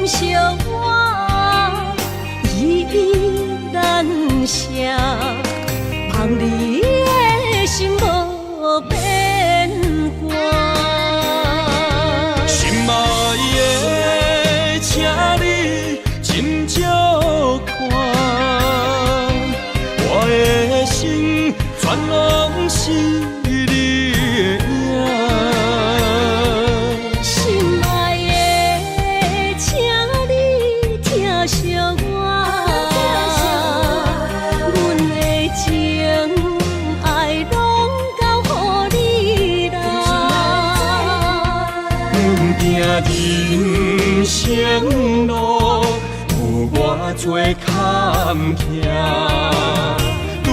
惜我依然写，望你的心无变卦。心爱的，请你斟酌看，我的心全拢是你的影。心爱的，请你疼惜我，阮的情爱拢交予你啦。行人生路有偌多坎坷，对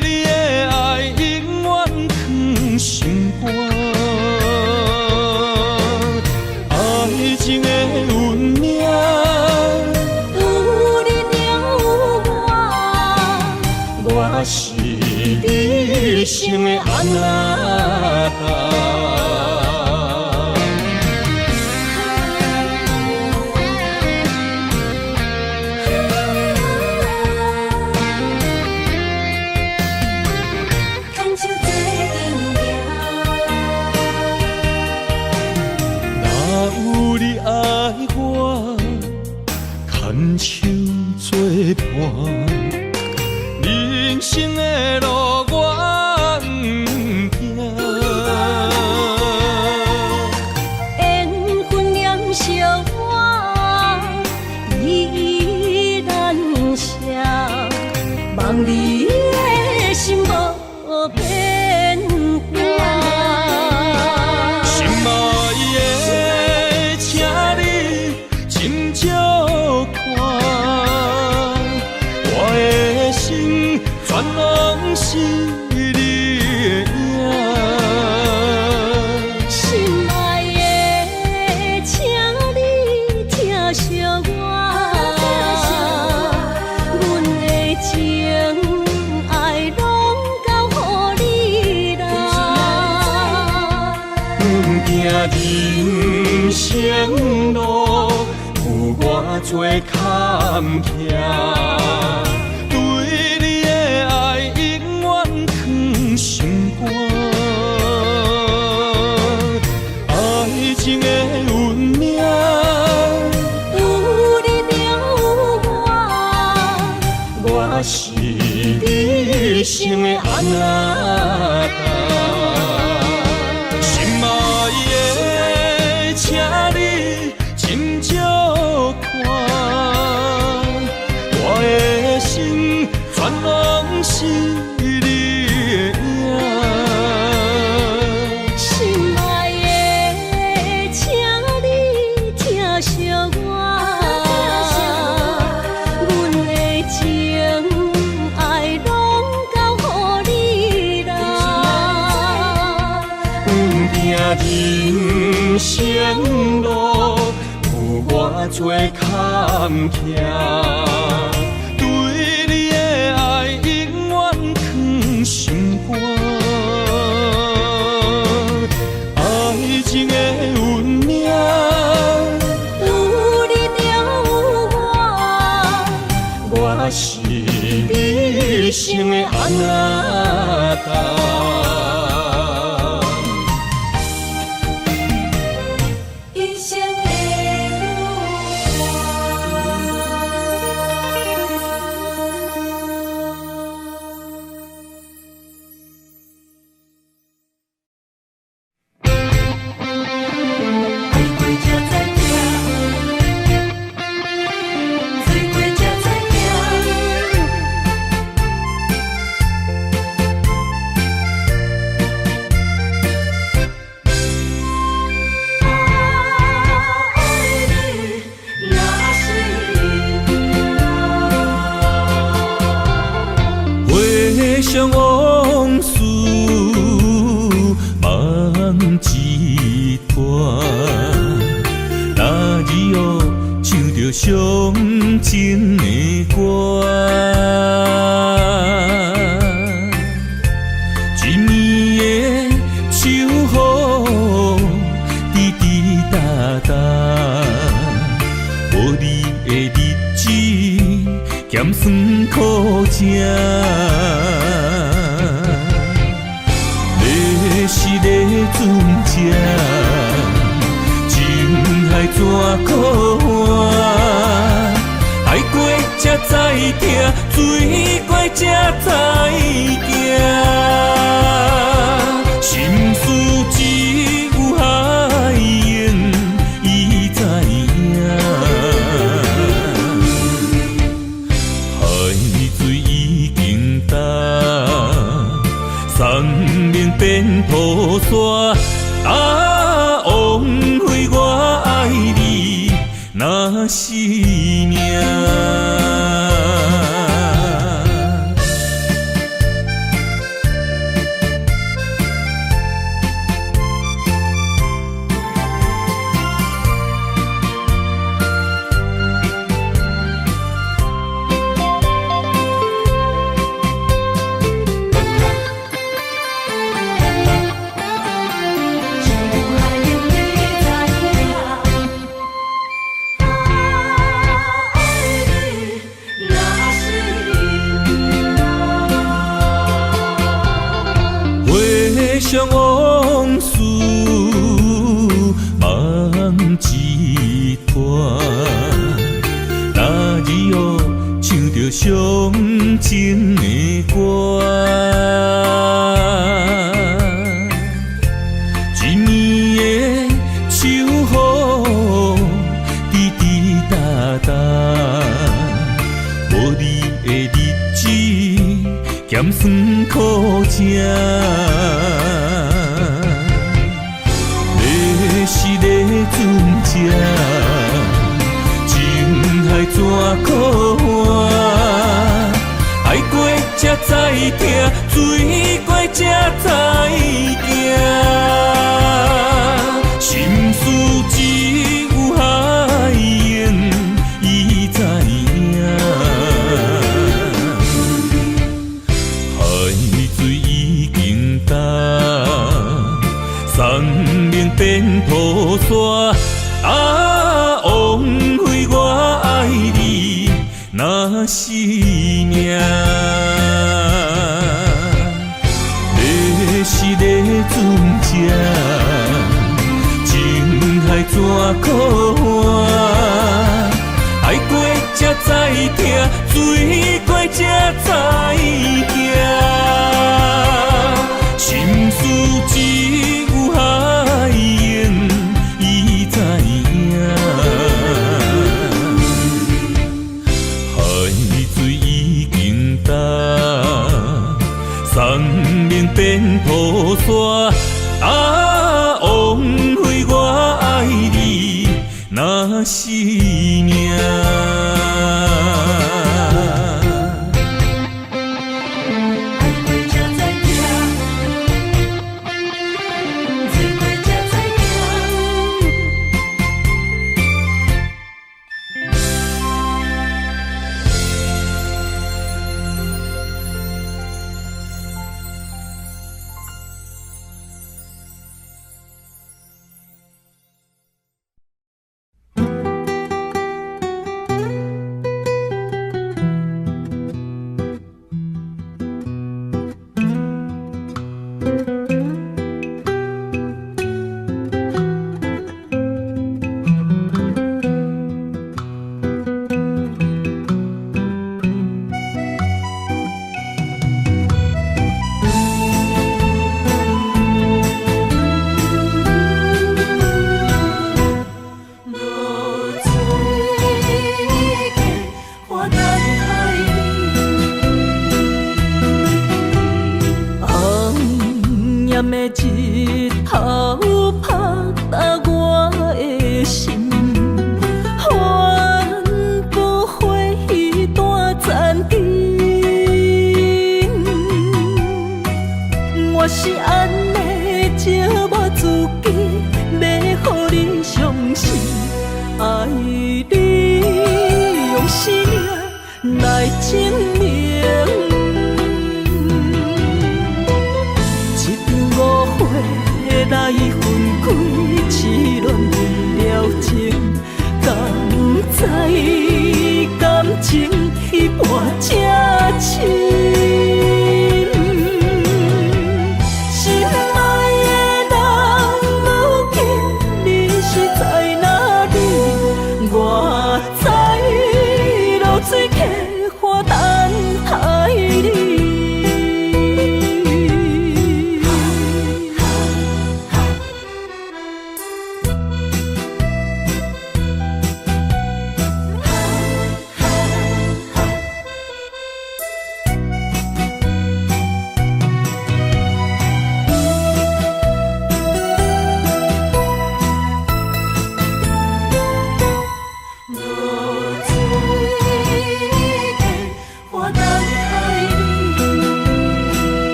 你的爱永远藏心肝。爱情的运命，有你了我是你生的安那达。有你爱我，牵手作伴，人生的路我不惊。缘分染惜我依然写，望你的心无变卦。心爱的，请你斟酌看，我的心全拢是你的影。心爱的，请你疼惜我，阮的情爱拢交予你啦。行人生路有偌多坎坷，对你的爱永远藏心肝。爱情的运命，有你了我是你生的安那达。心爱的，请你斟酌看，我的心全拢是你的影。心爱的，请你疼惜我，阮的情爱拢交予你啦。人生路有偌多坎坷，对你的爱永远藏心肝。爱情的运命，有你了我是你生的安那达。想往事梦一段，那日后唱着伤情的歌，一暝的秋雨滴滴答答，无咸酸苦涩。你是个船只，情海怎可换？爱过才知疼，水过才知行。心事只有海燕伊知影，海水已经干，送命变雨伞。枉费我爱你那是命。想往事梦一段，那日后唱着伤情的歌，一年的秋雨滴滴答答，无你的日子咸酸苦涩。你是个船只，情海怎可换？爱过才知疼，水过才知行。心事只有海燕伊知影。送命变雨伞，枉费我爱你那是命。你是个船只，情海怎可换？爱过才知疼，水过才知行。心事只有海燕伊知影，海水已经干，送命变雨伞。枉费我爱你那是命。来证明，一场误会来分开，痴恋为了情，敢知感情已半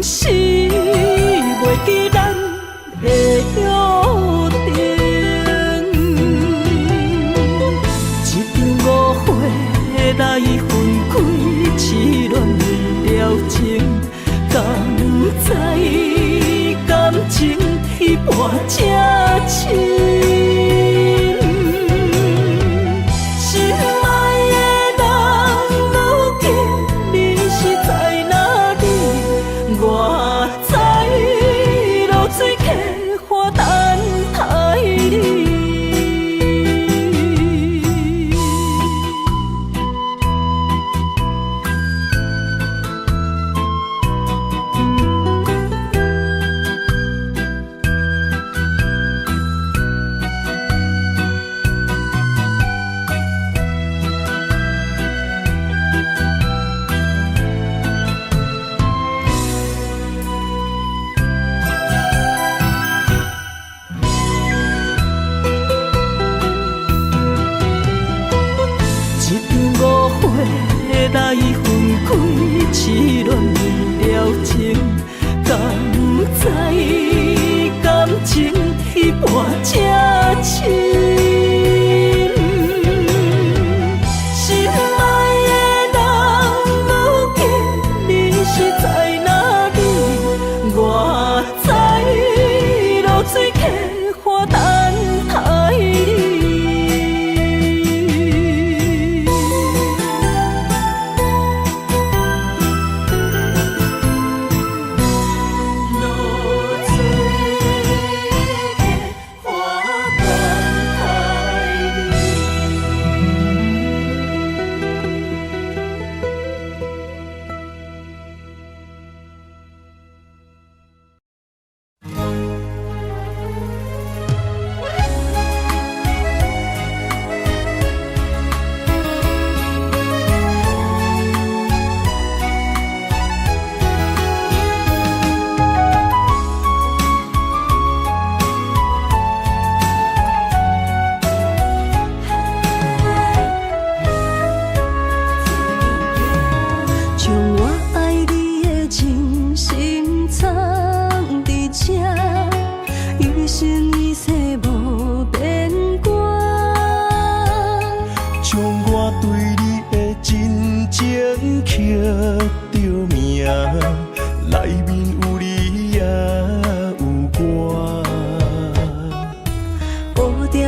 是袂记咱的约定。一场误会来分开，痴恋了情，敢知感情一半才深。来分开，痴恋了情，敢知感情一半才深。心爱的人，如今你是在哪里？我在落水客花等待你。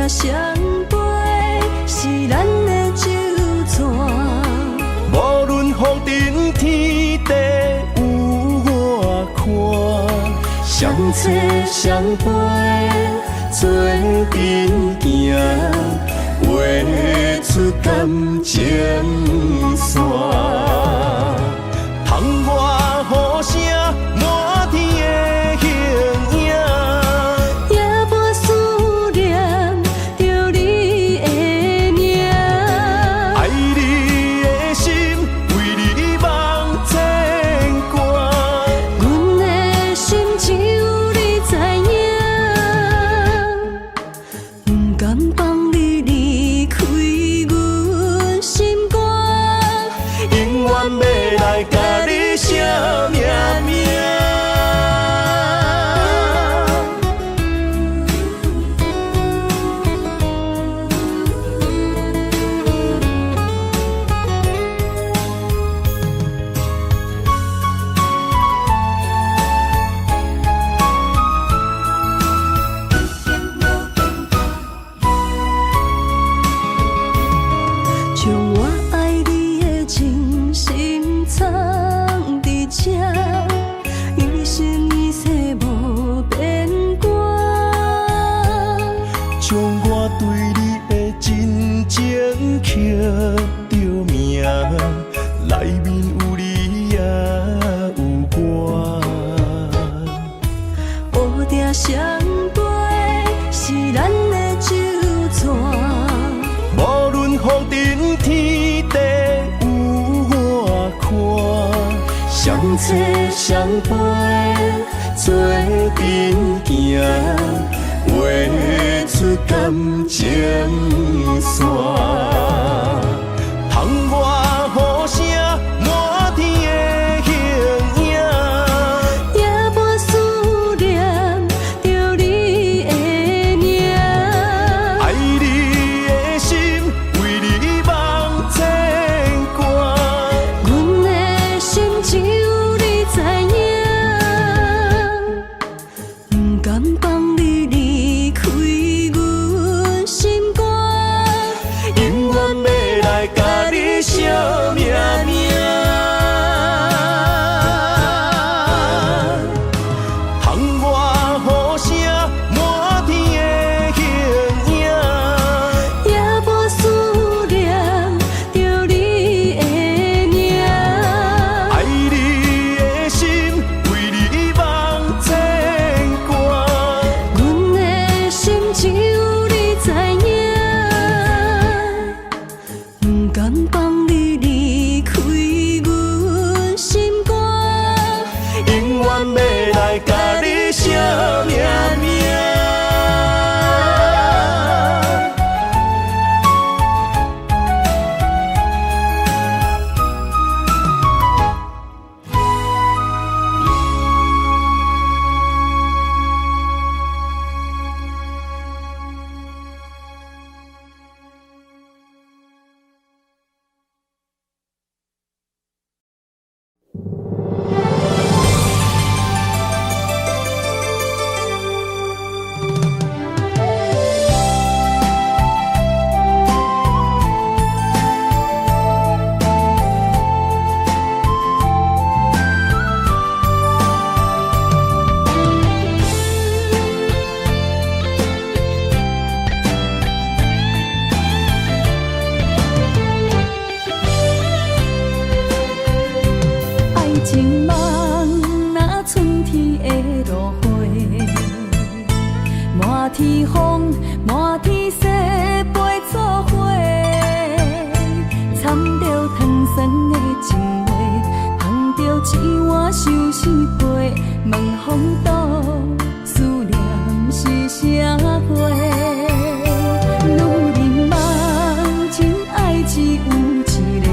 相陪是咱的酒泉，无论风尘天地有我看，相找相陪做阵行，画出感情线，窗外雨声满天的形影。相陪是咱的酒泉，无论风尘天地有我看，相找相陪做阵行，画出感情线，窗外雨声满天的形影。梦若春天的落花，满天风，满天雪，陪作伙，掺着糖酸的情话，捧着一碗相思杯，问风岛思念是啥货？女人梦真爱只有一个，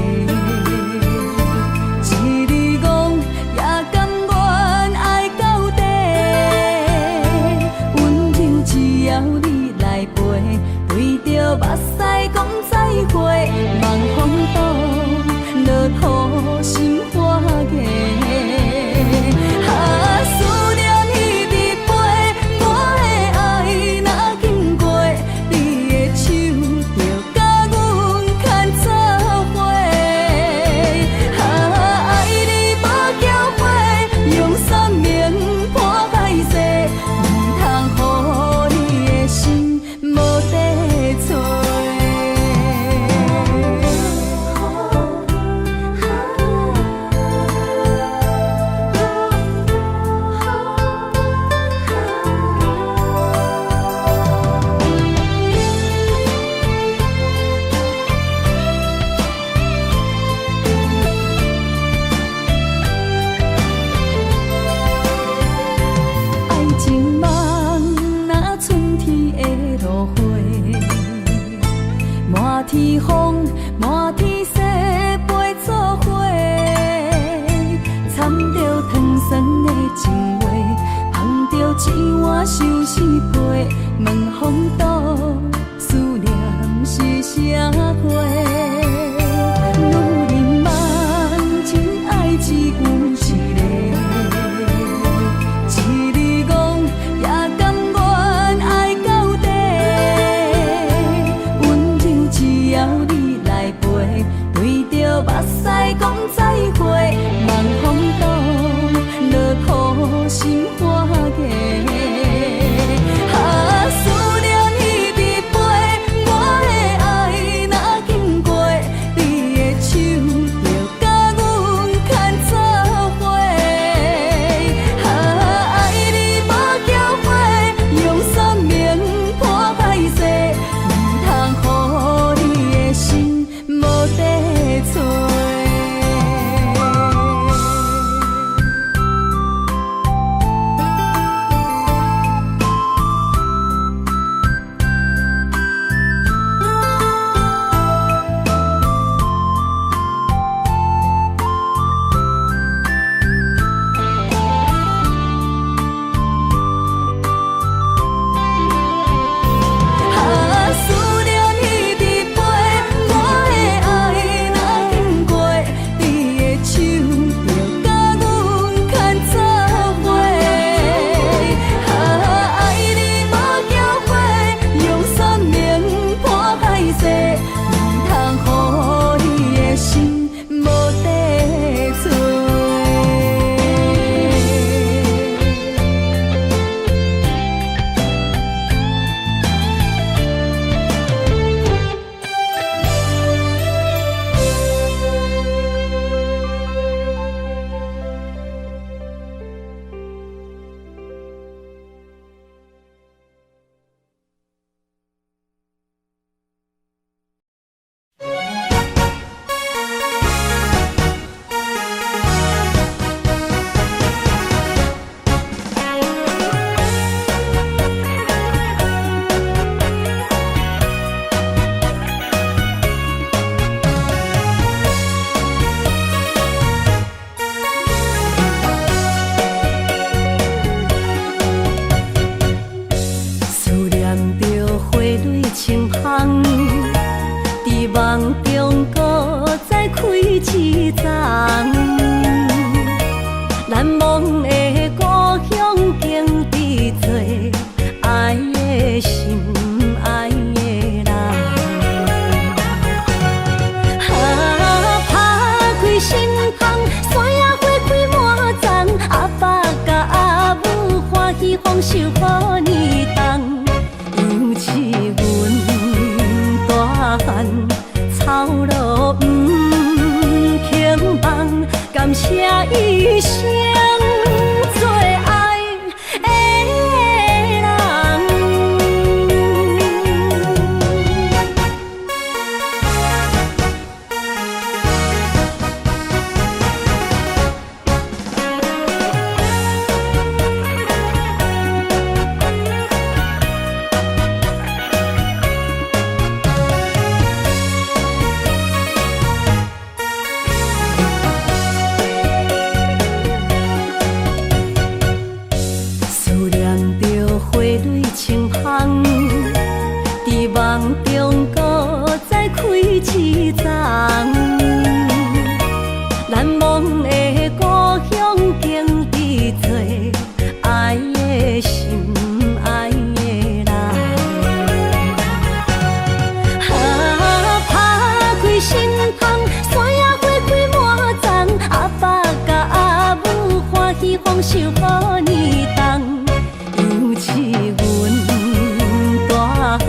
一字讲也甘愿爱到底，温柔只要你来陪，对着目屎讲再会，望风岛落雨心花芽。思念彼日飞，我的爱若经过，你的手就甲阮牵做伙。爱你无后悔，用生命破海誓，唔通予你的心无地找。爱情梦若春天的落花，满天风，满天雪，陪作伙，掺着糖酸的情话，捧着一碗相思杯，问风岛思念是啥货？女人梦真爱只有一个。一字讲也甘愿爱到底，温柔只要你来陪，对着目屎讲再会，望风岛落雨心花芽。思念一生做爱的人。思念着花蕊清香，伫梦中搁再开一丛。难忘的故乡，经伫做爱的心，爱的人。打开心窗，山野花开满丛，阿爸甲阿母欢喜丰收好年冬。尤其阮大汉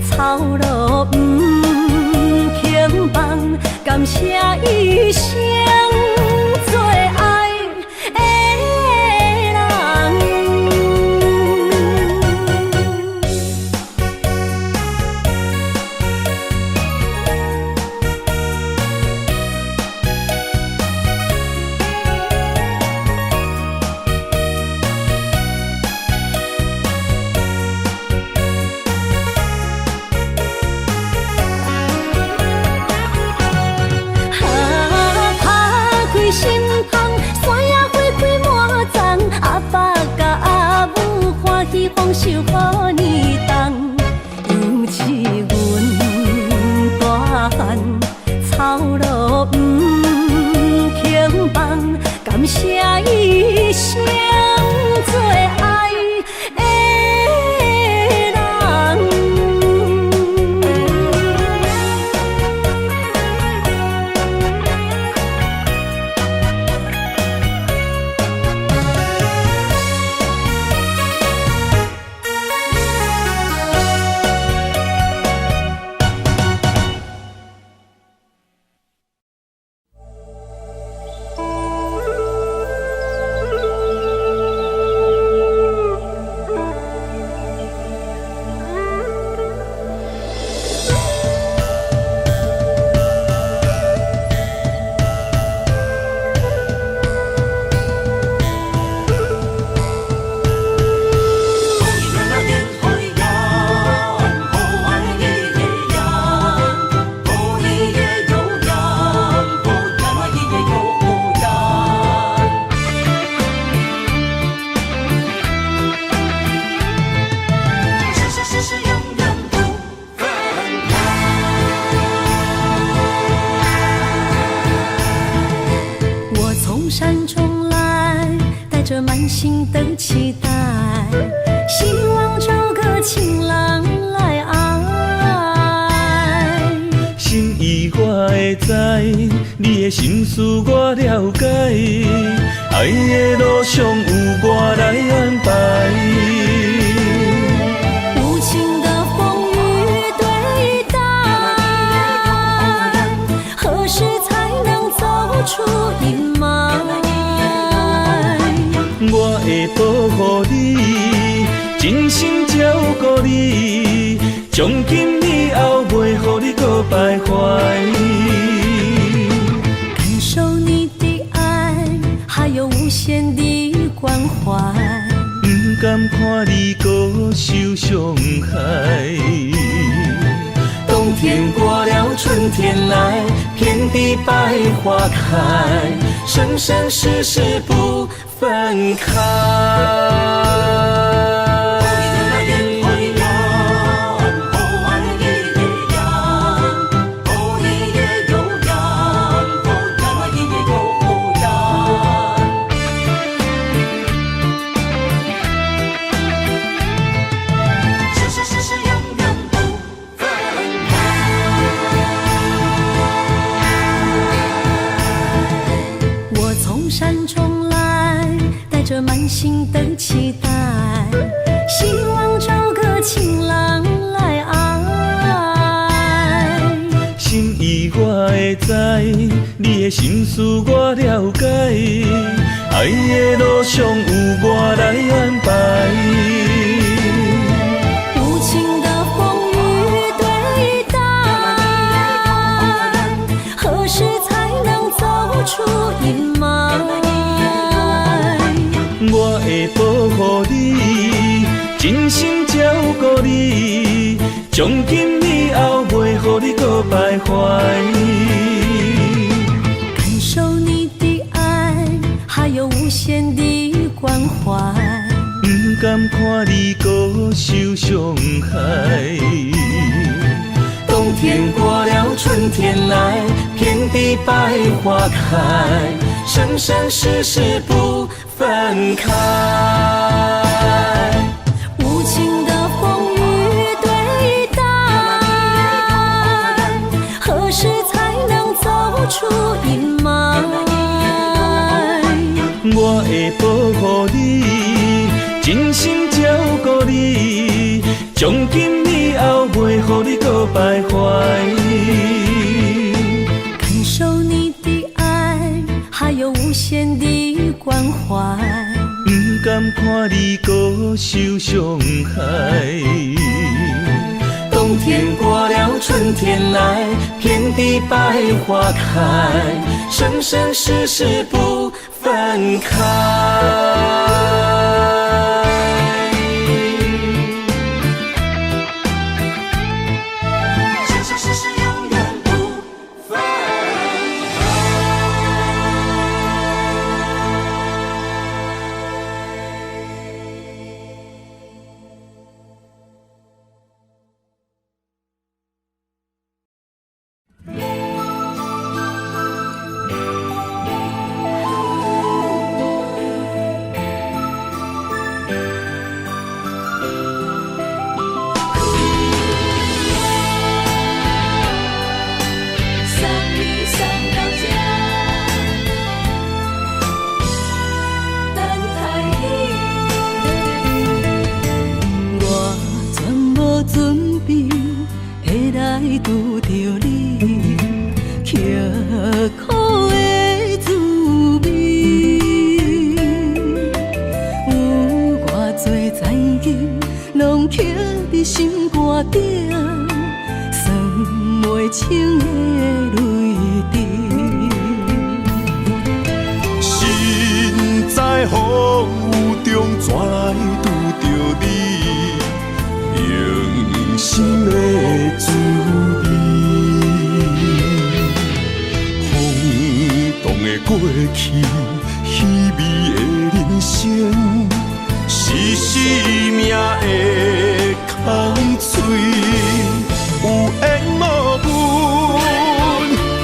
草路不轻放，感谢一生做爱的人。心窗，山野花开满丛，阿爸甲阿母欢喜丰收好年冬。尤其阮大汉草路不轻放，感谢一生做爱的人。山中来，带着满心的期待，希望找个情郎来爱。心意我会知，你的心思我了解，爱的路上有我来安排。无情的风雨对待，何时才能走出阴霾？我会保护你，真心照顾你，从今以后袂予你搁徘徊。感受你的爱，还有无限的关怀，不甘看你搁受伤害。冬天过了，春天来，遍地百花开，生生世世不分开。山中来，带着满心的期待，希望找个情郎来爱。心意我会知，你的心事我了解，爱的路上有我来安排。无情的风雨对待，何时才能走出阴霾？我会保护你，真心照顾你，从今以后袂予你搁徘徊。感受你的爱，还有无限的关怀。不甘看你搁受伤害。冬天过了，春天来，遍地百花开，生生世世不分开。无情的风雨对待，何时才能走出阴霾？我会保护你，真心照顾你，从今以后袂予你搁徘徊。感受你的爱，还有无限的关怀。不甘看你搁受伤害。冬天过了，春天来，遍地百花开，生生世世不分开。生生世世永远不分开。拄着你刻苦的滋味，有偌多残经，拢刻伫心肝顶，算袂清的泪滴。心在风雨中，怎来拄着你？用心的滋味，风动的过去，稀微的人生，是生命的空嘴，有缘无分，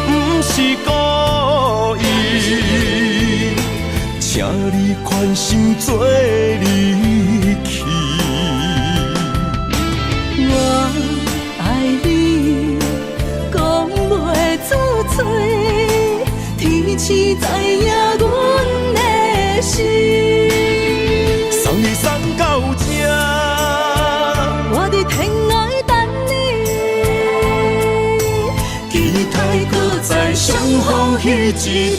不是故意，请你宽心做离去。我爱你，讲袂出嘴，天赐知影阮的心。送你送到这，我伫天涯等你，期待搁再相逢彼一日。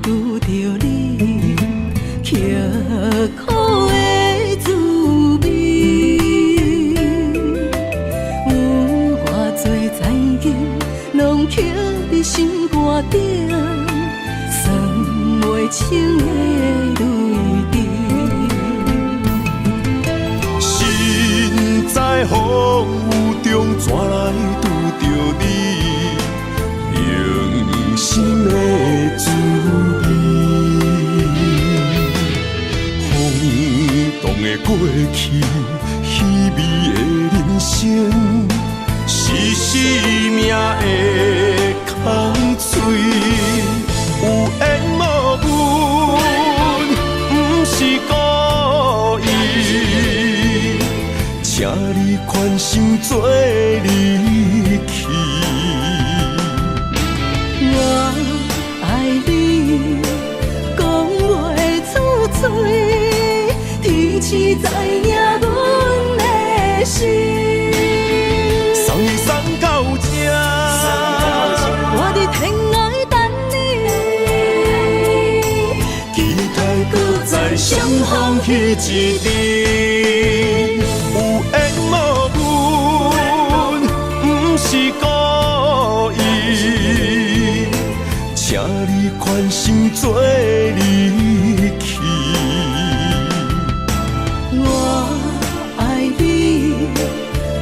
拄着你刻苦的滋味，有偌多残经，拢刻伫心肝顶，算袂清的泪滴。心在风雨中，怎来拄着你？用心的滋味，风动的过去，稀微的人生，是生命的空嘴，你宽心做离去。我爱你，讲袂出嘴，天赐知影阮的心。送你送到这，我伫天涯等你，期待搁再相逢彼一日。有缘无分，不是故意，请你宽心做离去。我爱你，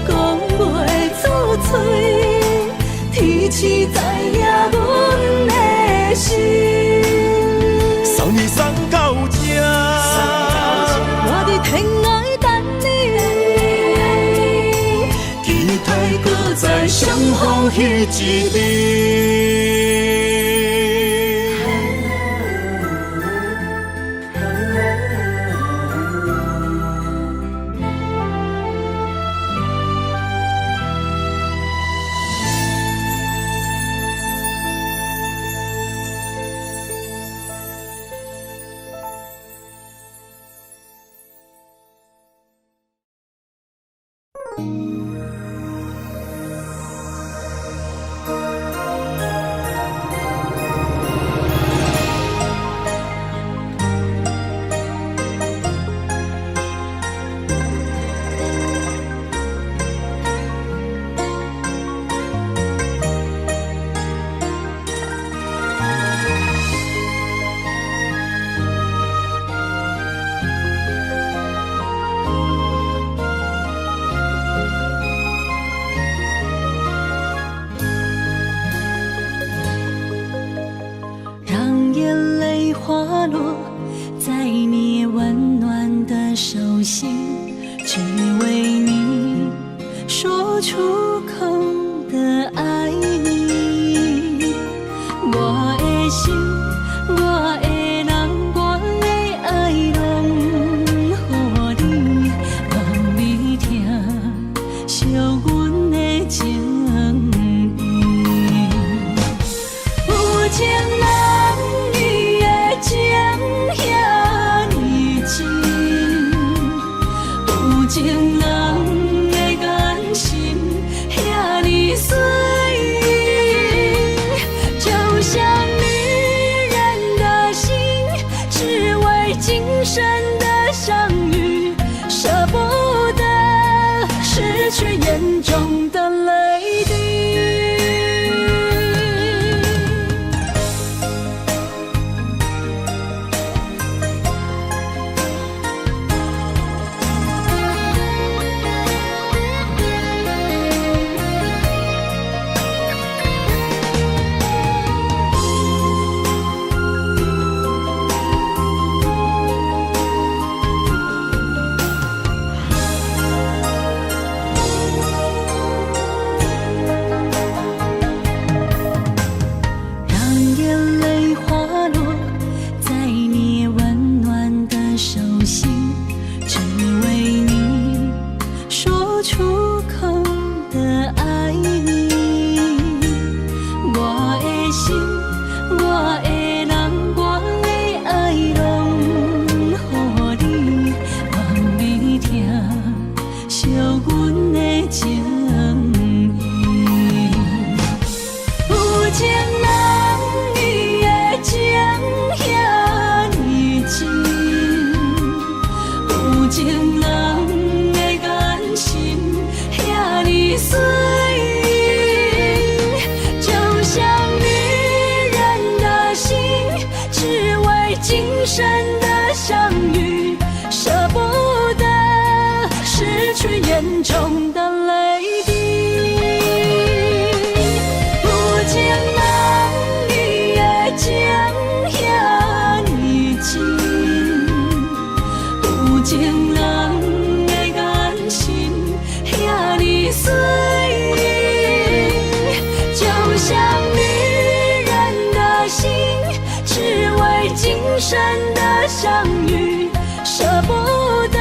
讲袂出嘴，天赐知影阮的心。送你送到这，我伫天涯等你，期待搁再相逢彼一日。让眼泪滑落在你温暖的手心，只为你说出口的爱你。我的心，我的人，我的爱拢予你，望你听，惜阮的情意。有情人伊的情遐尼深，有情人的眼神遐尼水，就像女人的心，只为今生的相遇，舍不得失去眼中的泪滴。让眼泪滑落在你温暖的手心，只为你说出口的爱你。我的心，我的人，我的爱拢予你，望你听，惜阮的情意。有情人伊的情遐尼深，有情人的眼神遐尼水，就像女人的心，只为今生的相遇，舍不得失去眼中的泪滴。有情人伊的情遐尼深，有情人的眼神遐尼水，就像女人的心，只为今生的相遇，舍不得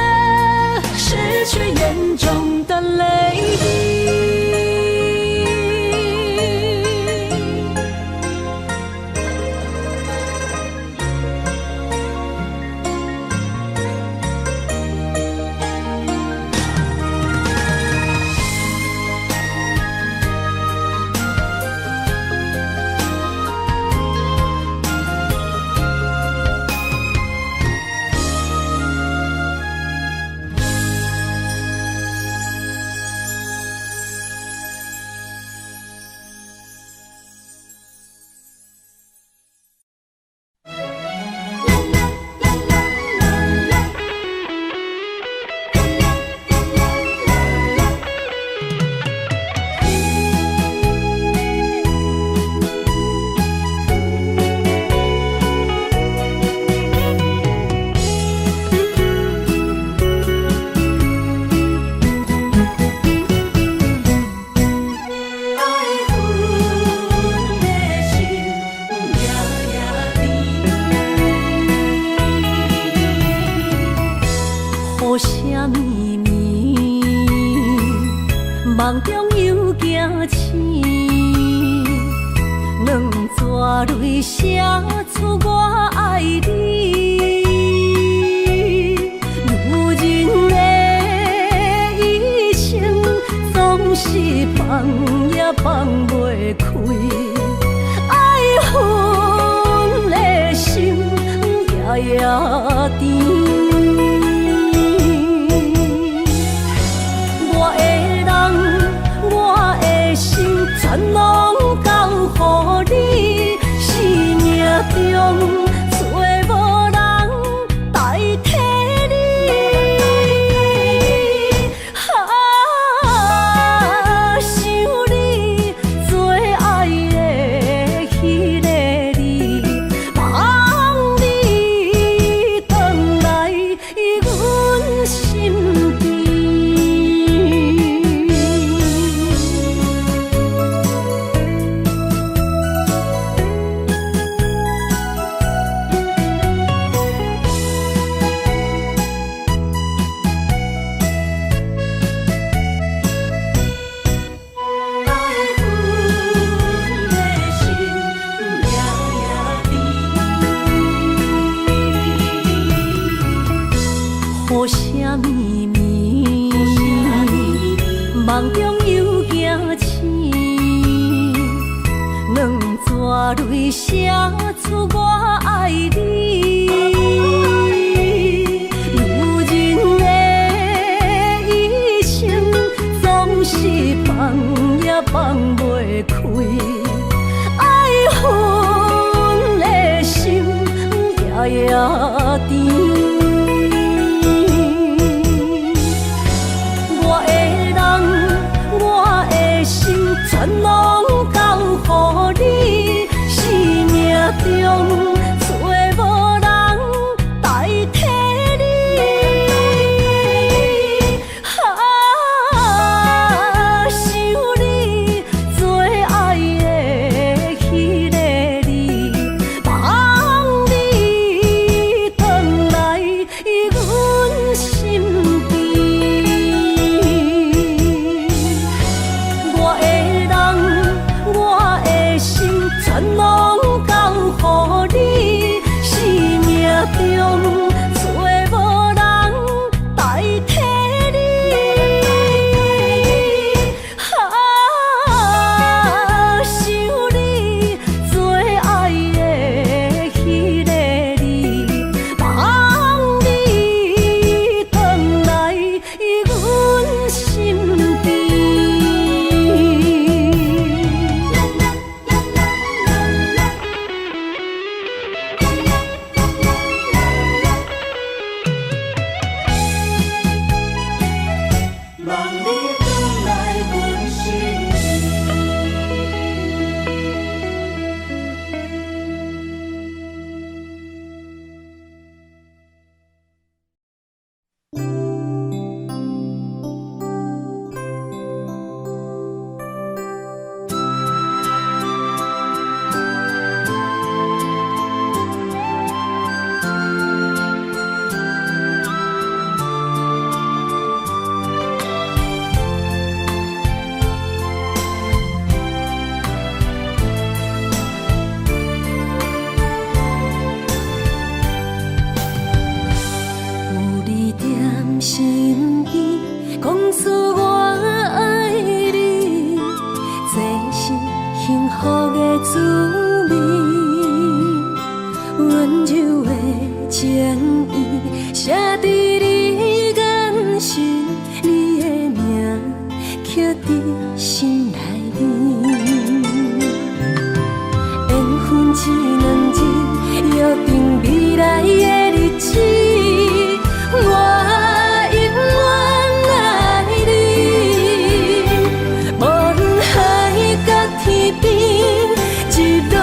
失却眼中的泪滴。梦中又惊醒，两撮泪写出我爱你。女人的一生总是放也放袂开，爱恨的心夜夜甜。全拢交予你，生命中找无人代替你。想你最爱的迄个你，望你回来阮身边。梦中又惊醒，两撮泪写出我爱你。女人的一生总是放也放袂开，爱恨的心夜夜甜。全拢交予你，生命中找无人代替你。想你最爱的迄个你，望你回来写伫你眼神，你的名刻伫心内面。缘分一两日，约定未来的日子，我永远爱你。无论海角天边，一路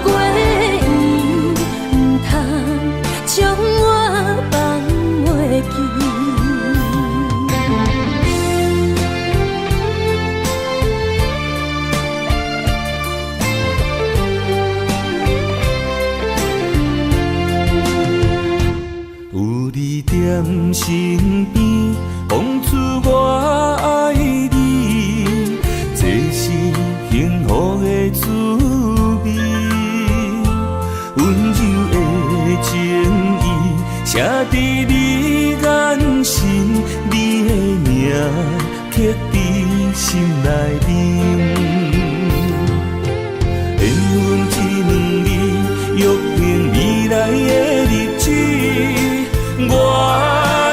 过缘，唔通将我放袂记。有你踮身边，讲出我爱你，这是幸福的滋味。温柔的情意，写伫你眼神，你的名刻伫心内面。缘分一两日，约定未来的日子，我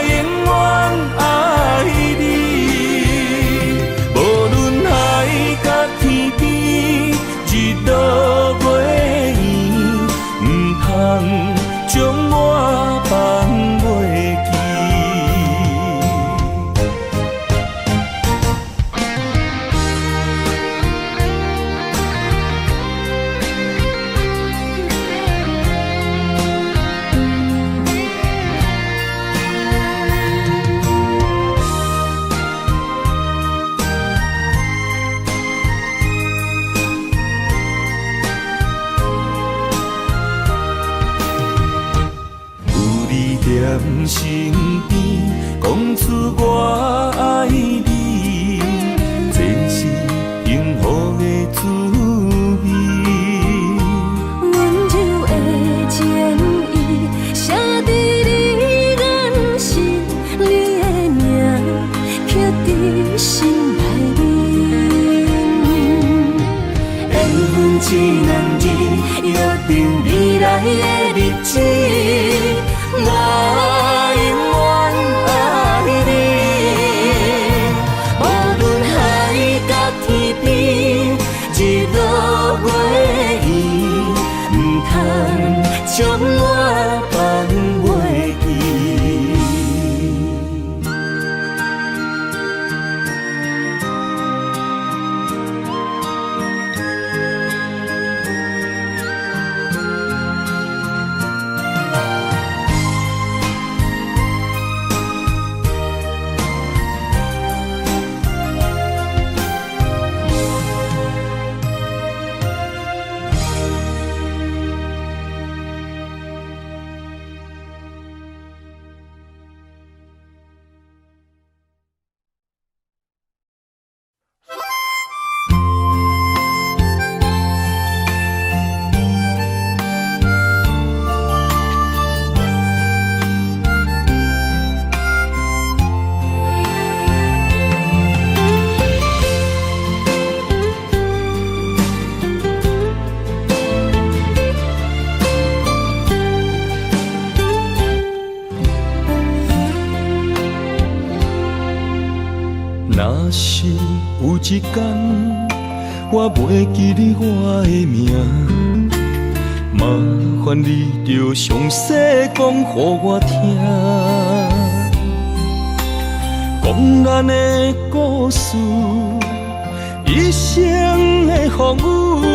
永远爱你。无论海角天边，日落月圆，唔通将我放袂记。踮身边，讲出我爱你，这是幸福的滋味。温柔的情意，写伫你眼神，你的名刻伫心内面。缘分一两日，约定未来的日子，我永远爱你。无论海角天边，日落月圆，唔通将我放袂记。若是有一天我袂记你我的名，麻烦你着详细讲予我听，讲咱的故事，一生的风雨，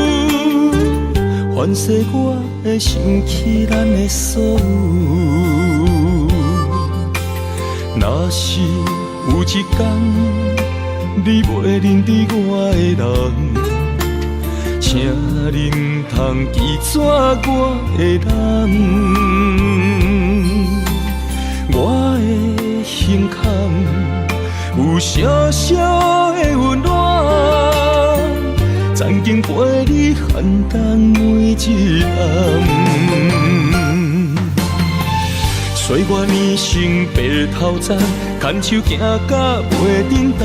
反噬我会想起咱的所有。若是有一天你袂认得我的人，请你唔通记住我的人。我的心坎有小小的温暖，曾经陪你寒冬每一暗。岁月年成白头鬃，牵手行到袂振动，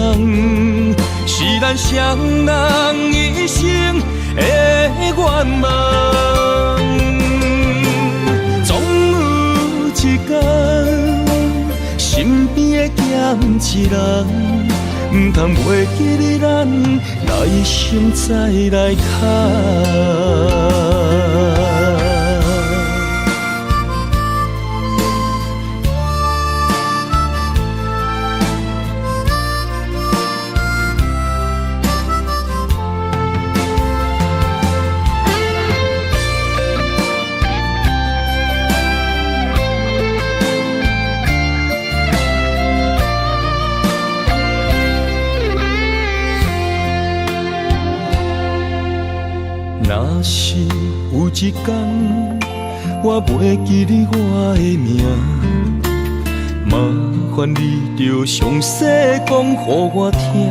是咱双人一生的愿望。总有一天，减一人，唔通袂记你咱来生再来牵。若是有一天我袂记你我的名，麻烦你着详细讲予我听，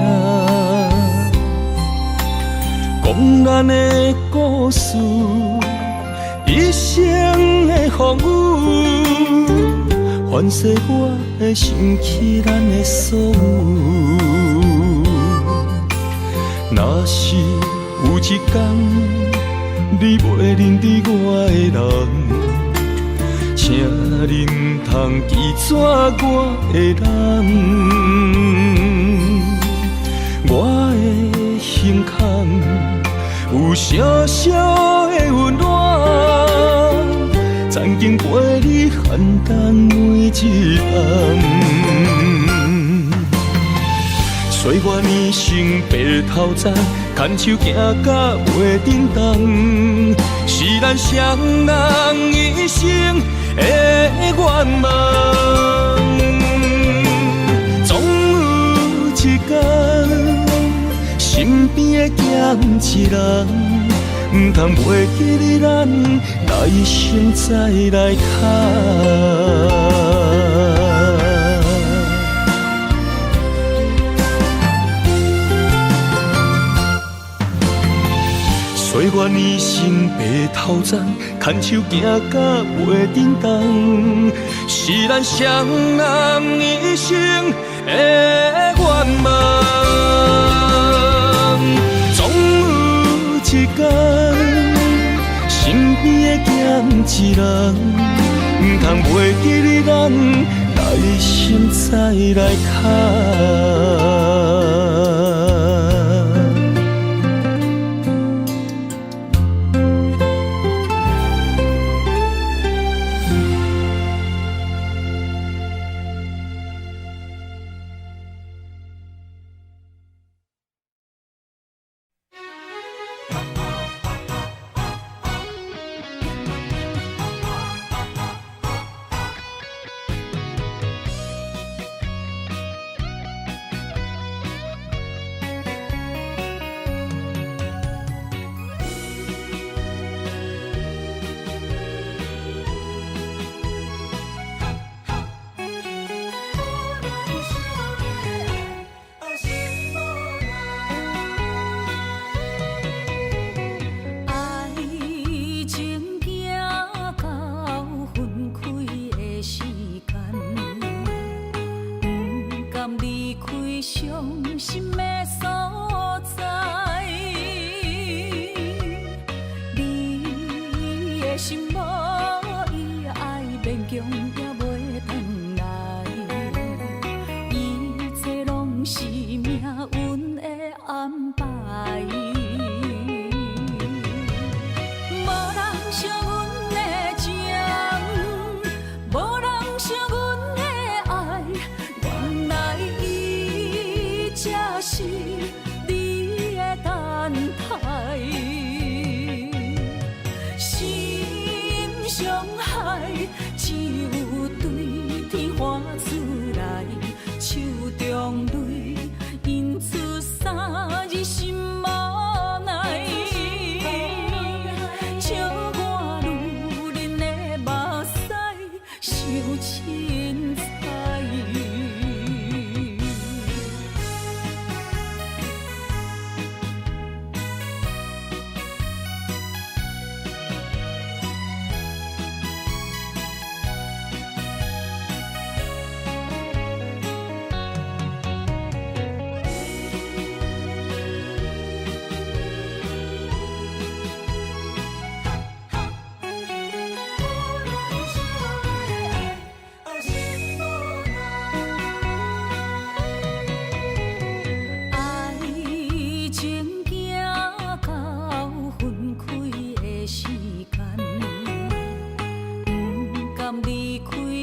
讲咱的故事，一生的风雨，反噬我的想起咱的所有。若是有一天你袂认得我的人，请你唔通记住我的人。我的胸腔有小小的温暖，曾经陪你寒冬每一暗。岁月年轻白头鬃，牵手行到袂振动，是咱双人一生的愿望。总有一天，身边的减一人，唔通袂记你咱来生再来牵。岁月年轻白头鬃，牵手行到袂振动，是咱双人一生的愿望。总有一天，身边的减一人，唔通袂记你咱来生再来牵。伤害只有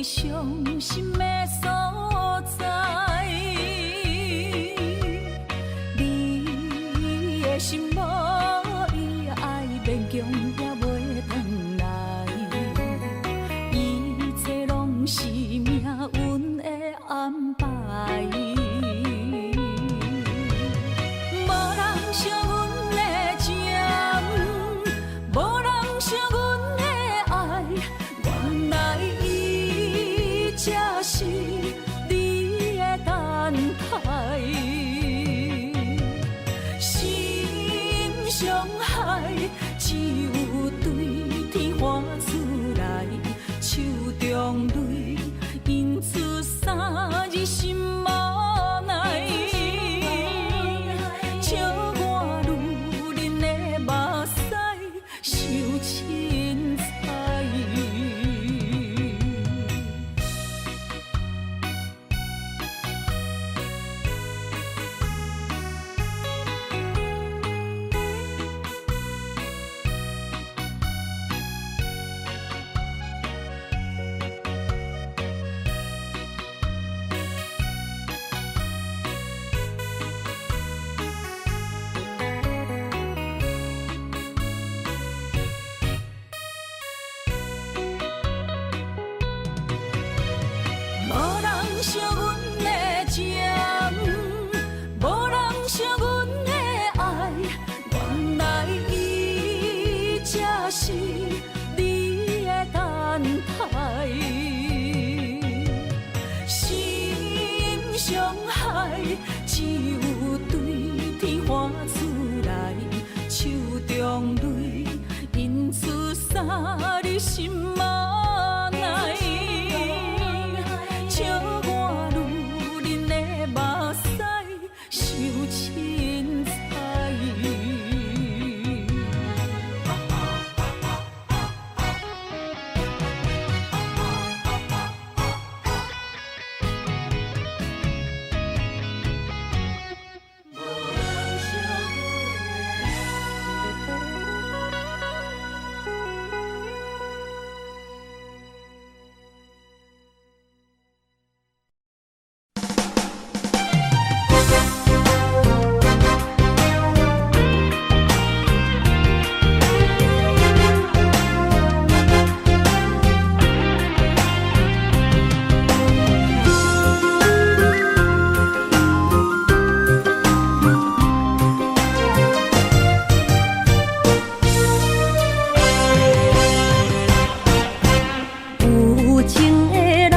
伤心的所在。你的心无伊爱勉强也袂转来，一切拢是命运的安排。无人惜阮的情，无人惜阮的爱，原来伊才是你的等待。心伤害，只有对天发出来，手中泪印出三字心无奈。笑我女人的目屎受凊彩。无人惜阮的情，无人惜阮的爱，原来伊才是你的等待。心伤害，只有对天发出来，手中泪印出三字心无奈。笑我女人的目屎受凊彩。有情的人，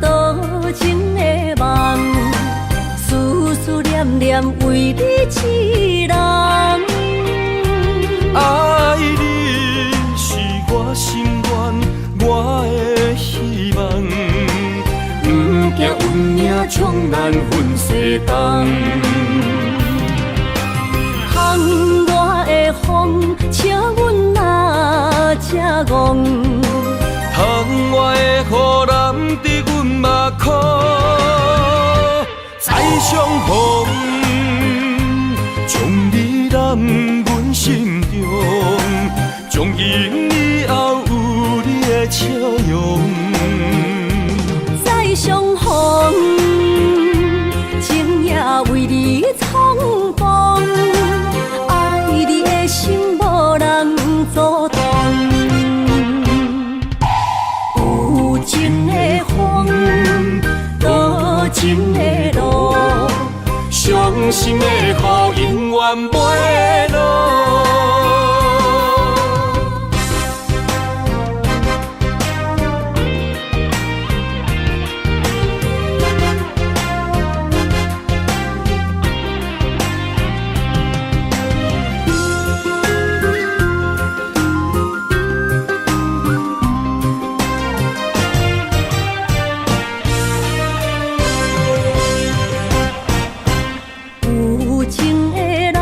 多情的梦，思思念念为你痴人。爱你是我心愿，我的希望，不惊运命冲咱分世东。窗外的风，请阮哪只戆？窗外的雨淋伫阮目眶，再相逢，将你揽阮心中，从今以后有你的笑容。再相逢，情也为你冲动，爱你的心无人阻挡。有情的风，多情的路，伤心的雨永远袂落。有情的人，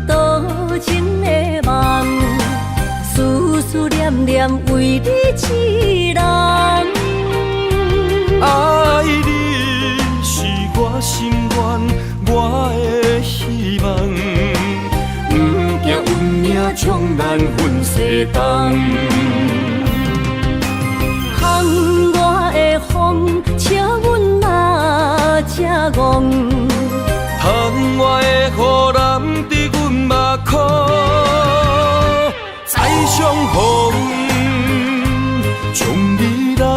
多情的梦，思思念念为你痴人。爱你是我心愿，我的希望，不惊运命冲咱分世东。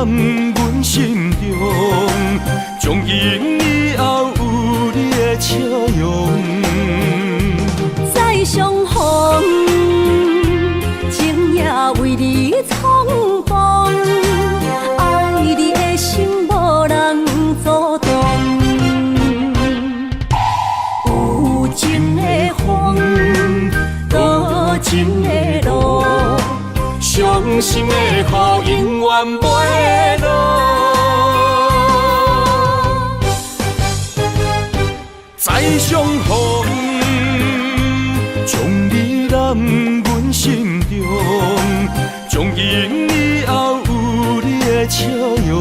阮心中，从今以后有你的笑容。再相逢，情也为你冲动，爱你的心无人阻挡。有情的风，多情的路，伤心的雨永远袂落。再相逢，将你揽阮心中，从今以后有你的笑容。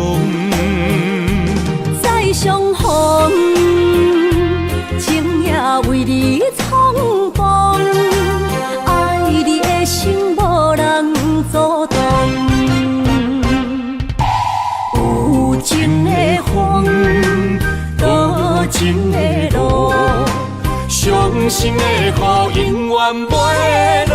再相逢，情也为你冲动，爱你的心无人阻挡。有情的风，多情的路，伤心的雨永远袂落。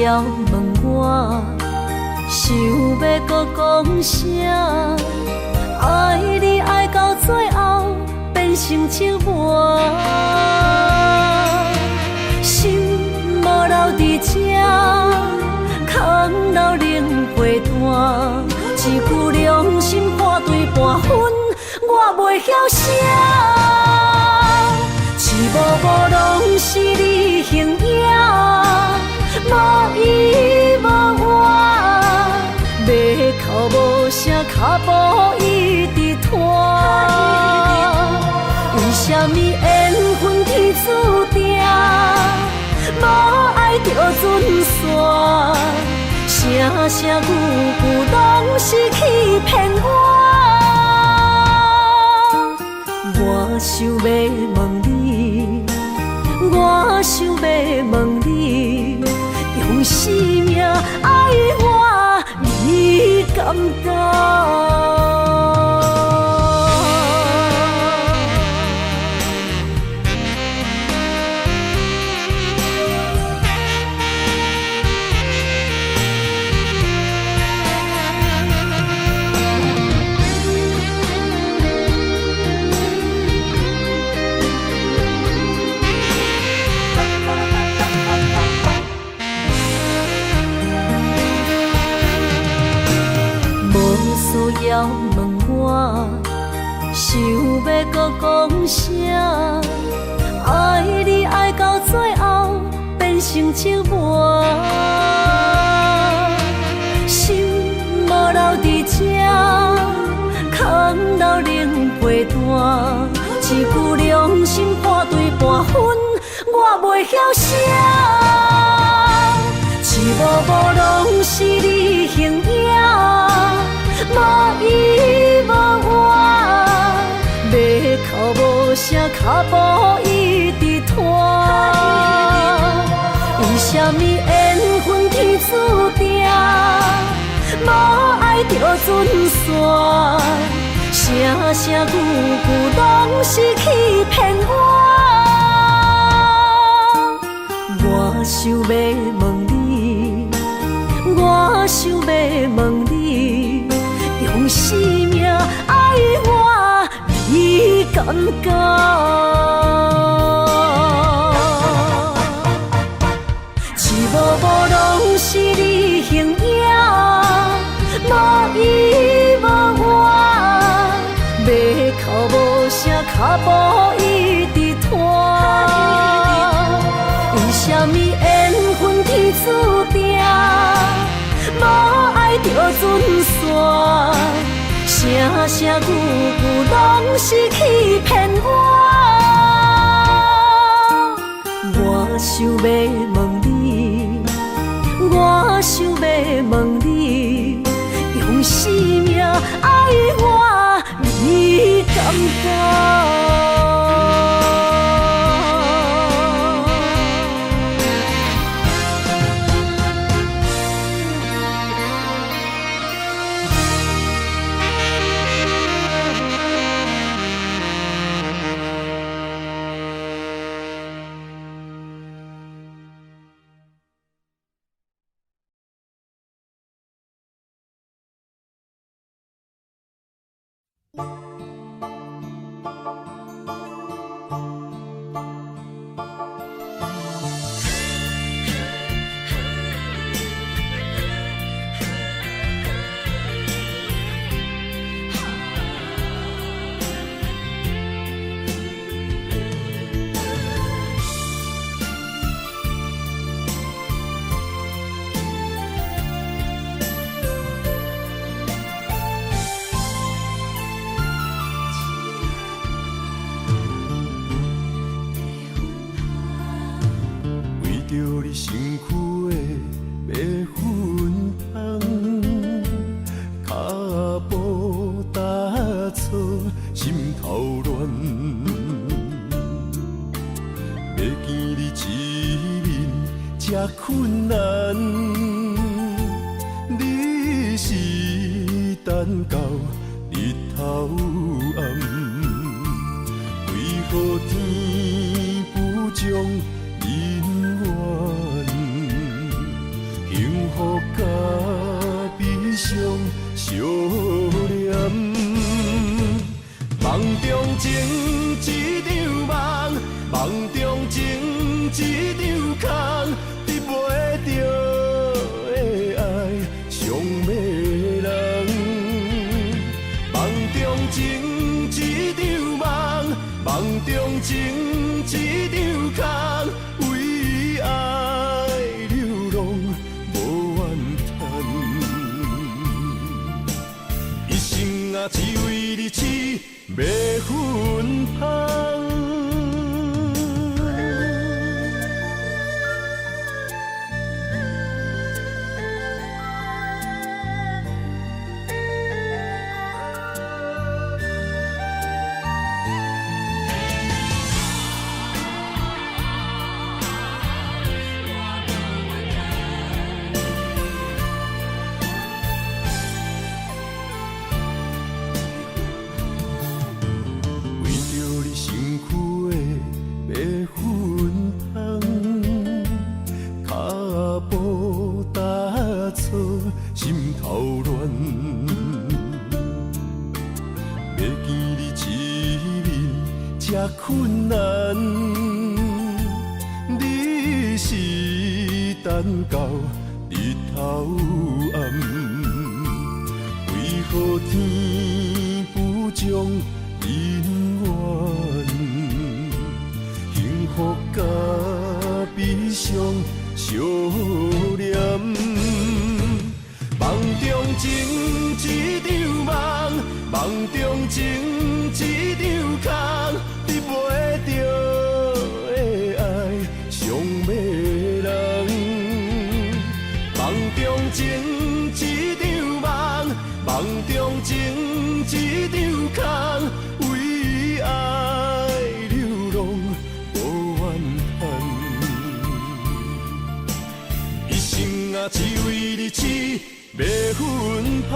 要问我，想要搁讲啥？爱你爱到最后变成寂寞，心无留伫这，空留冷陪伴。一句良心半对半分，我袂晓写。一幕幕拢是你形影。无依无我，要哭无声，脚步一直拖。为什么缘分天注定，无爱就准线？声声句句拢是欺骗我。我想要问你，我想要问你。用生命爱我，你敢当？要问我，想要搁讲啥？爱你爱到最后变成寂寞，心无留伫这，空留冷陪伴。一句良心半对半分，我袂晓写。一幕幕拢是你形影。无依无我，要哭无声，脚步一直拖。为什么缘分天注定，无爱就准线？声声句句拢是欺骗我。我想要问你，我想要问你。用生命爱我，你敢讲？一幕幕拢是你形影，无依无我，要哭无声，脚步。是欺骗我。我想要问你，我想要问你，用生命爱我，你敢否？困难，你是等到日头暗，为何天不将人怨？幸福甲悲伤相连，梦中情一场梦，梦中情一场空。袂着的爱，上迷人。梦中情一场梦，梦中情一场空，为爱流浪无怨叹。一生啊，只为你痴，袂分芳。心头乱，要见你一面这困难，你是等到日头暗，为何天不将人怨？幸福甲悲伤相连。梦中情一场梦，梦中情一场空，得袂着的爱上迷人。梦中情一场梦，梦中情一场空，为爱流浪无怨叹。一生啊，只为你痴。袂分芳，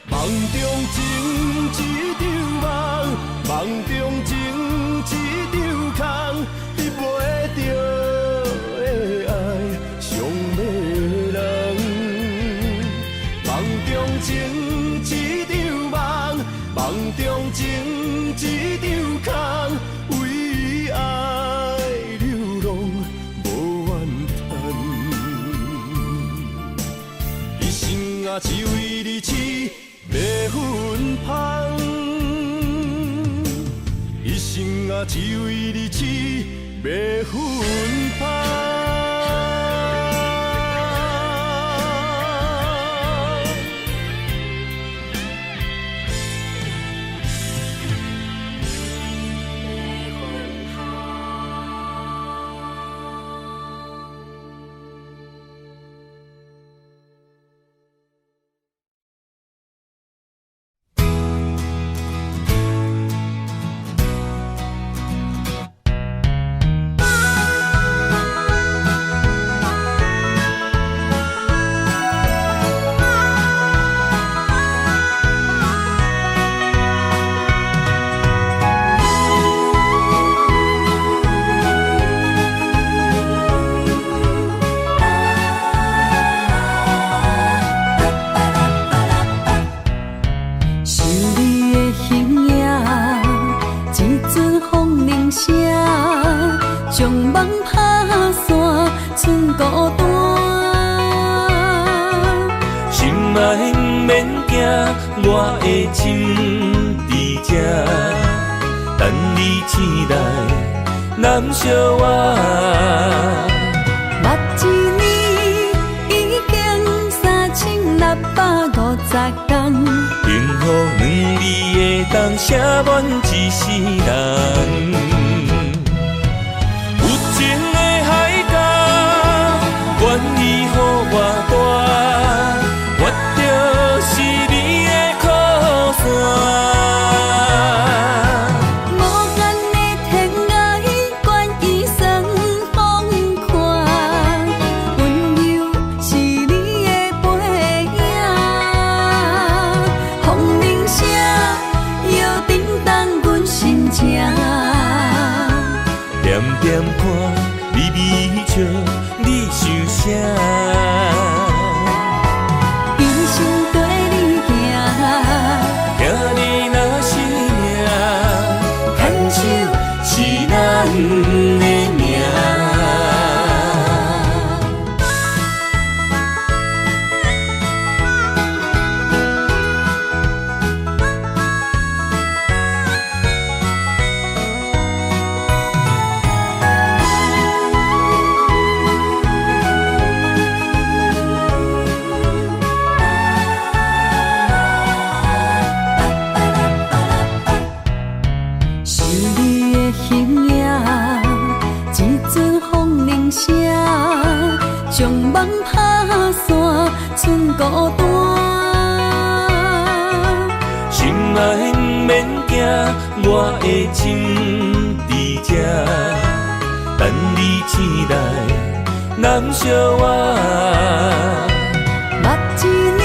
梦中情一场梦，梦中情一场空，得袂着的爱上迷人。梦中情一场梦，梦中情一场空，为爱流浪。啊，只为你痴，袂分芳。一生啊，只为你痴，袂分芳。梦打散，剩孤单。心爱不免惊，我的心伫这，等你醒来，难相偎。目一年已经3650天，幸福两字会当写满一世人。有情的海角，愿意予我大，我就是你的靠山。点点看，微微笑，你想啥？一生跟你行，行你若是命，牵手是咱的命。将梦打散，剩孤单。心爱不免惊，我的心伫这，等你醒来，难相偎。目一年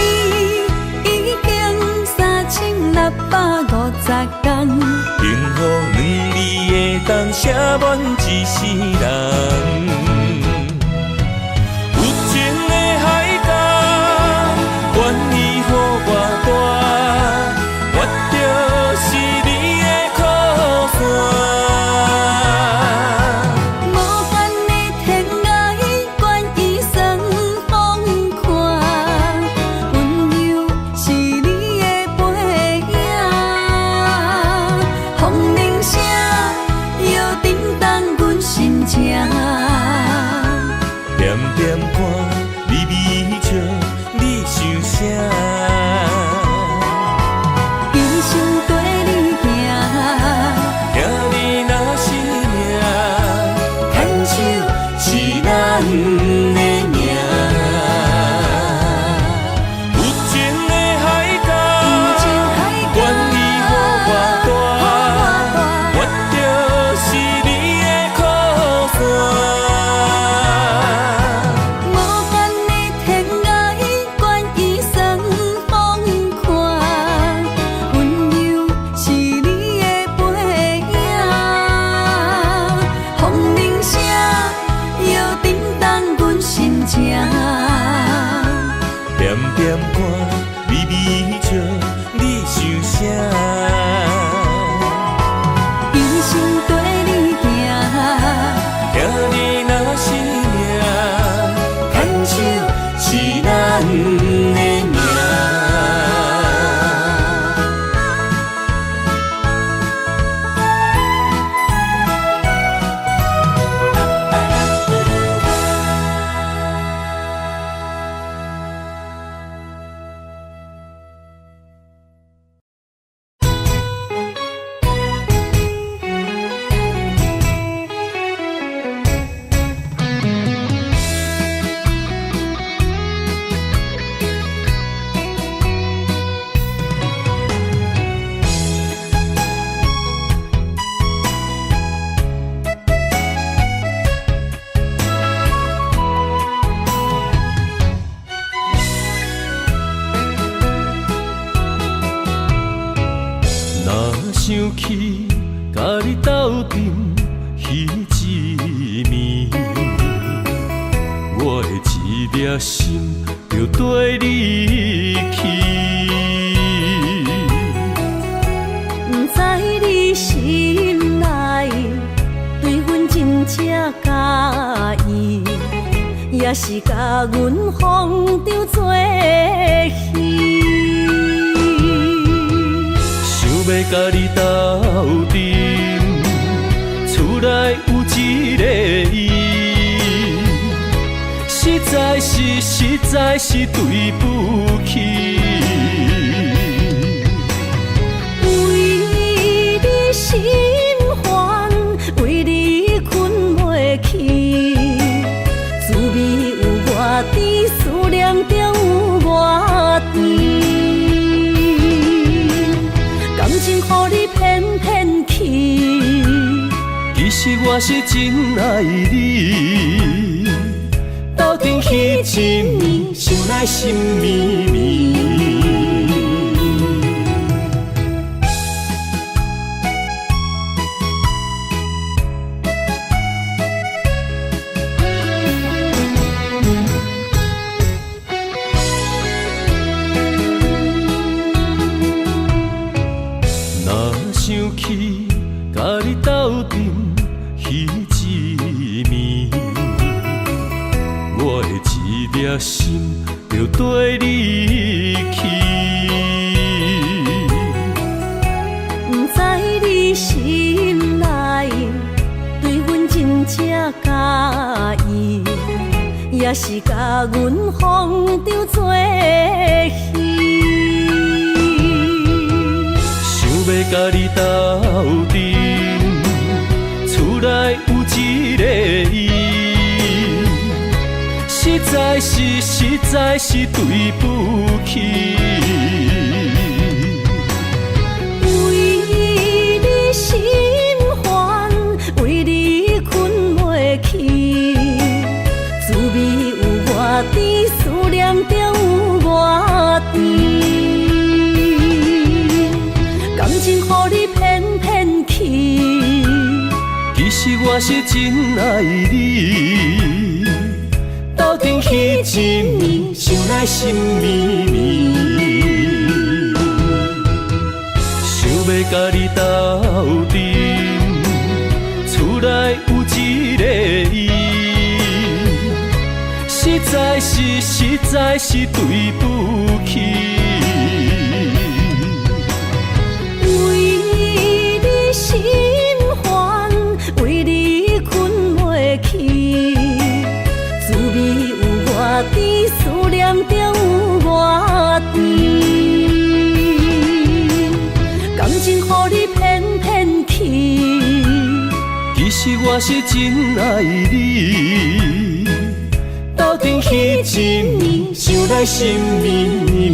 已经3650天，幸福两字会当写满一世人。点点看，微微笑，你想啥？一生跟你行，行你若是命，牵手是咱的命。有情的海角，愿意予我大，我就是你的靠山。点点看，微微笑，你想啥？一生跟你行，行你若是命，牵手是咱的命。想起甲你斗阵彼一暝，我的一粒心就跟你去。不知你心内对阮真正敢也是甲阮风中做戏。想要甲你斗阵，厝内有一个伊，实在是对不起。为你心烦，为你困袂去，滋味有外甜，思念就有外甜。感情予你骗骗去，其实我是真爱你，斗阵彼一暝，想来心绵绵。想起甲你斗阵彼一暝，我的一粒心就跟你去。不知你心内对阮真正介意，也是甲阮风中做戏。要甲你斗阵，厝内有一个伊，实在是对不起。为你心烦，为你困袂去，滋味有外甜，思念就有外甜。感情予你骗骗去，其实我是真爱你，斗阵彼一暝，想来心绵绵。想要甲你斗阵，厝内有一个伊，实在是对不起。心烦，为你困袂去，滋味有外甜，思念就有外甜。感情予你骗骗去，其实我是真爱你，斗阵彼一暝，想来心绵绵。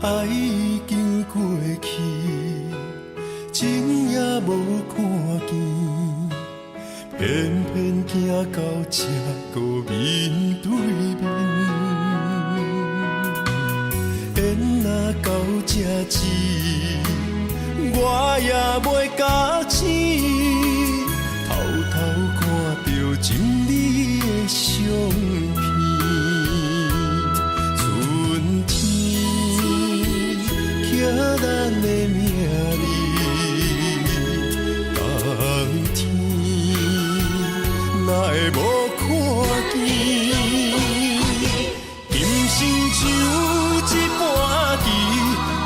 爱已经过去，情也无看见，偏偏行到这个面对面。缘若到这时，我也袂假死，偷偷看到真理的相片。咱的命里，冬天哪会无看见？今生像一盘棋，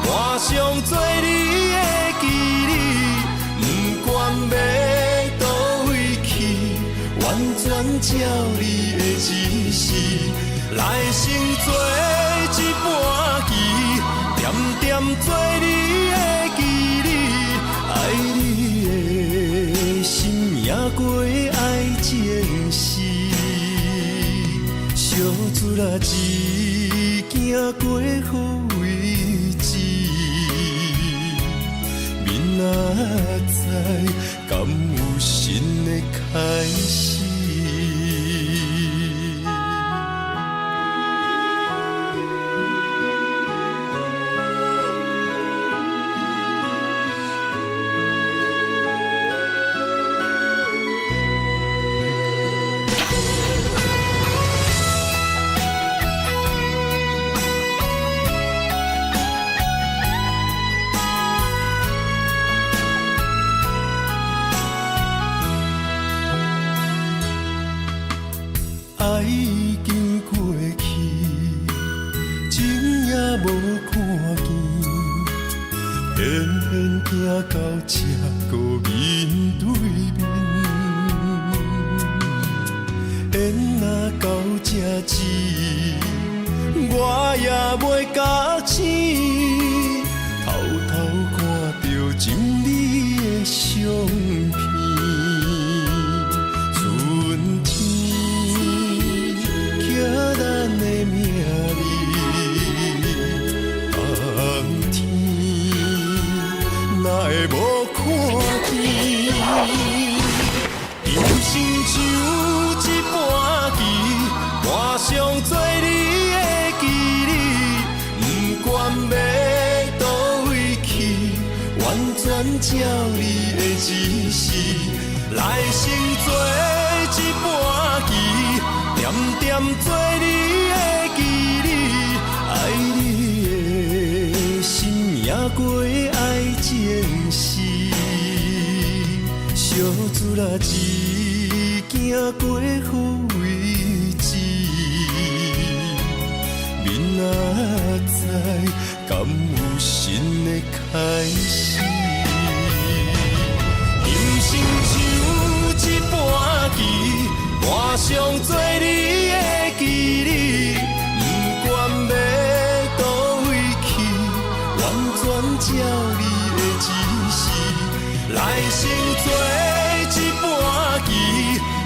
画上做你的记忆，不管要倒位去，完全照你的指示，来生做一盘棋。点做你的记忆，爱你的心也过爱情诗，小船啊一行过好位置，明仔载敢有新的开始？爱已经过去，情也无看见，偏偏行到这个面对面。缘若到这止，我也袂假醒，偷偷看到情你的相片。无看见，人生像一盘棋，换上做你的记忆，不管要倒位去，完全照你的指示，来成做一盘棋，点点做你的记忆，爱你的心也过爱情诗，小船啊一行过好位置，明仔载敢有新的开始？人生像一盘棋，换上做你的记忆，不管要倒位去，完全照你的指示，来成做一盘棋，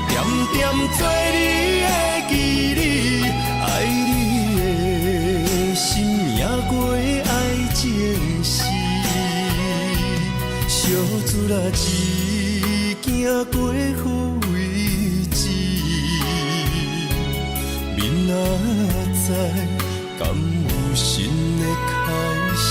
点点做你的记忆，爱你的心也过爱情诗，小船啊一行过好位置，明仔载敢有新的开始？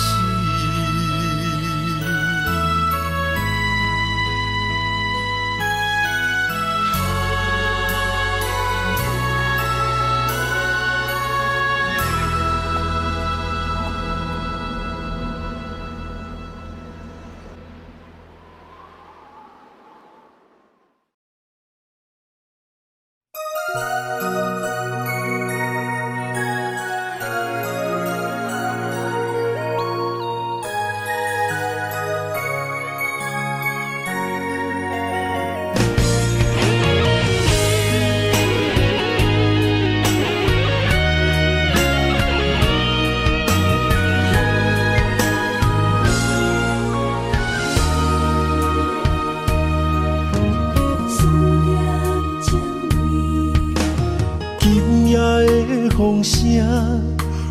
风声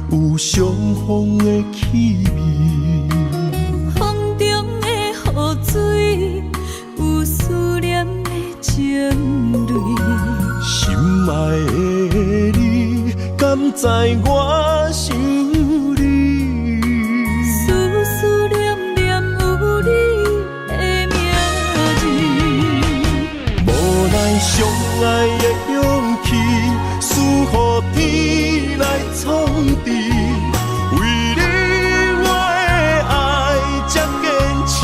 有相逢的气味，风中的雨水有思念的情泪，心爱的你，敢知我想你？思思念念有你的名字，无奈相爱的勇气，输予天来创治。为你我的爱才坚持。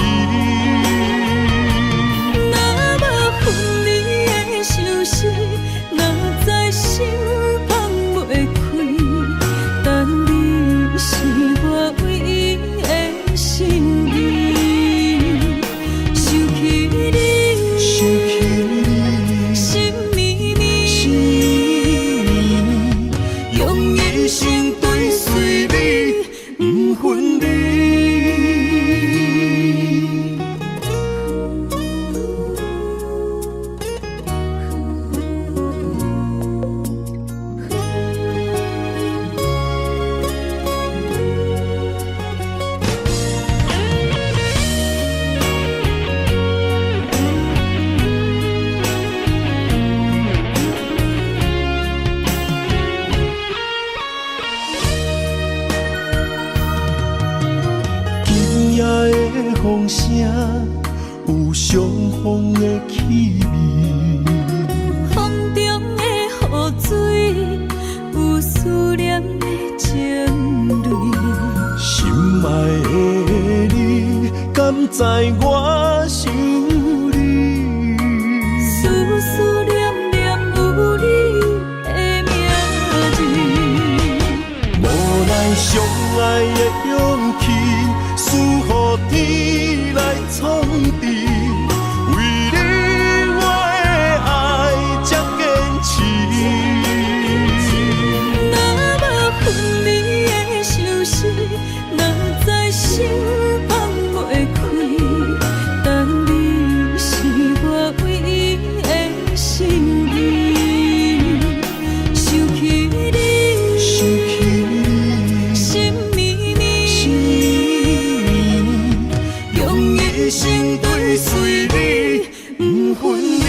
若无分离的相思，哪知心放袂开。但你是我唯一的心意，想起你，心绵绵。知我想你。思思念念有你的名字，无咱相爱的勇气，赐予天来创治。为你我的爱才坚持。若无分离的相思，若在心放袂开。但你是我唯一的心意，想起你，心绵绵，用一生追随你，不分离。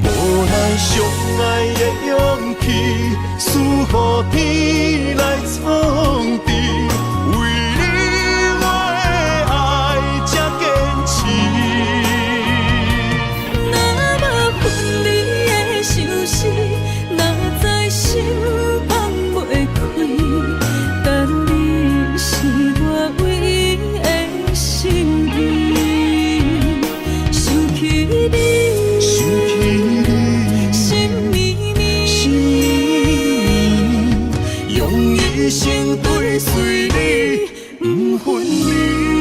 无咱相爱的勇气，赐予天来创治。为你我的爱才坚持。若无分离的相思，若在心放袂开。但你是我唯一的心意，想起你，心绵绵，用一生追随你，不分离。